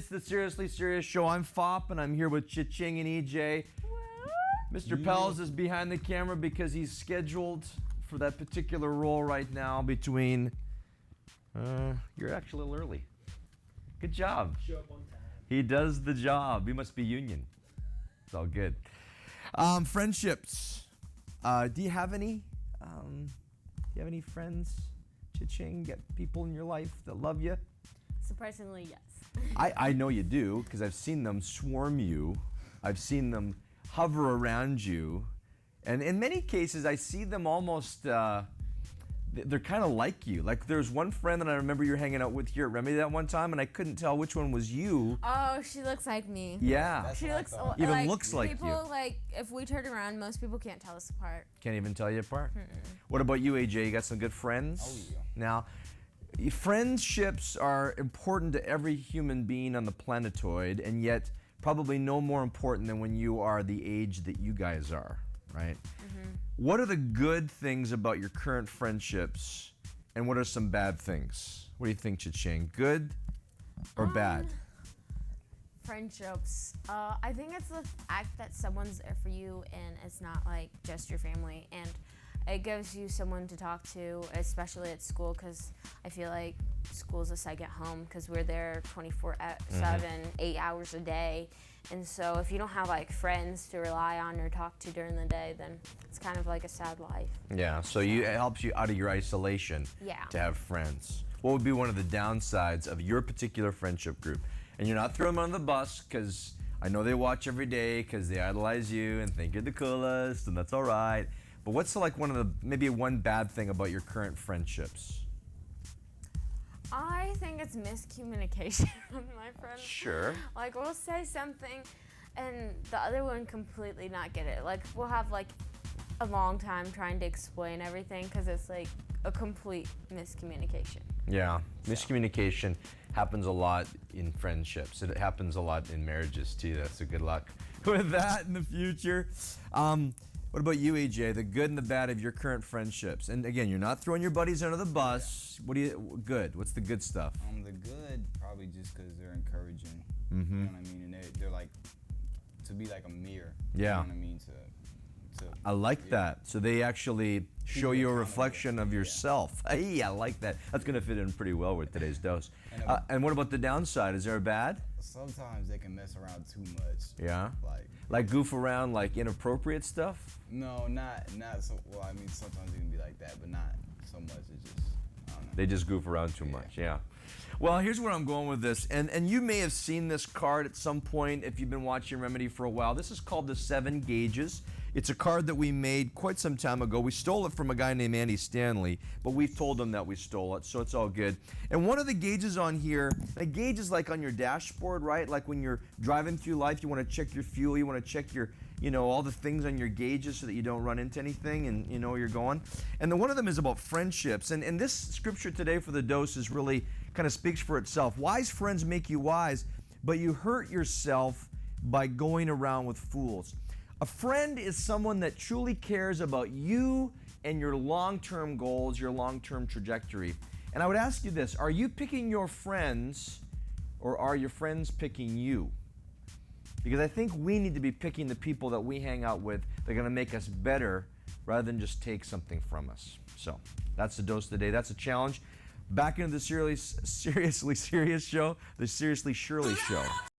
It's the Seriously Serious Show. I'm Fop, and I'm here with Cha-Ching and EJ. Mr. Pels is behind the camera because he's scheduled for that particular role right now between... you're actually a little early. Good job. Show up on time. He does the job. He must be union. It's all good. Friendships. Do you have any? Do you have any friends? Cha-Ching, get people in your life that love you? Surprisingly, yes. I know you do because I've seen them swarm you. I've seen them hover around you. And in many cases, I see them almost, they're kind of like you. Like there's one friend that I remember you're hanging out with here at Remedy that one time, and I couldn't tell which one was you. Oh, she looks like me. Yeah. She looks Even like, looks like people, you. like, if we turn around, most people can't tell us apart. Can't even tell you apart. What about you, AJ? You got some good friends? Oh, yeah. Now, friendships are important to every human being on the planetoid, and yet probably no more important than when you are the age that you guys are, right? What are the good things about your current friendships, and what are some bad things? What do you think, Cha-Ching? Good or bad? Friendships. I think it's the fact that someone's there for you and it's not like just your family, and it gives you someone to talk to, especially at school, because I feel like school's a second home because we're there 24/7, 8 hours a day. And so if you don't have like friends to rely on or talk to during the day, then it's kind of like a sad life. Yeah, so it helps you out of your isolation Yeah. to have friends. What would be one of the downsides of your particular friendship group? And you're not throwing them on the bus because I know they watch every day because they idolize you and think you're the coolest, and that's all right. But what's like maybe one bad thing about your current friendships? I think it's miscommunication with my friends. Sure. Like we'll say something and the other one completely not get it. Like we'll have like a long time trying to explain everything because it's like a complete miscommunication. Yeah, miscommunication happens a lot in friendships. It happens a lot in marriages too. So good luck with that in the future. What about you, AJ? The good and the bad of your current friendships. And again, you're not throwing your buddies under the bus. What do you good? What's the good stuff? The good, probably just because they're encouraging. You know what I mean? And they're like, to be like a mirror. Yeah. You know what I mean? I like that. So they actually show you a reflection of Yeah. yourself. Hey, I like that. That's going to fit in pretty well with today's dose. And, And what about the downside? Is there a bad? Sometimes they can mess around too much. Yeah. Like Like goof around, like inappropriate stuff? no, not so. Well, I mean, sometimes it can be like that, but not so much. It's just I don't know. They just goof around too much, yeah. Well, here's where I'm going with this, and you may have seen this card at some point if you've been watching Remedy for a while. This is called the 7 Gauges. It's a card that we made quite some time ago. We stole it from a guy named Andy Stanley, but we've told him that we stole it, so it's all good. And one of the gauges on here, a gauge is like on your dashboard, right? Like when you're driving through life, you want to check your fuel, you want to check your, all the things on your gauges so that you don't run into anything and you know where you're going. And one of them is about friendships. And this scripture today for the dose is really kind of speaks for itself. Wise friends make you wise, but you hurt yourself by going around with fools. A friend is someone that truly cares about you and your long-term goals, your long-term trajectory. And I would ask you this, are you picking your friends or are your friends picking you? Because I think we need to be picking the people that we hang out with that are going to make us better rather than just take something from us. So that's the dose today. That's a challenge. Back into the Seriously Serious show, the Seriously Shirley show.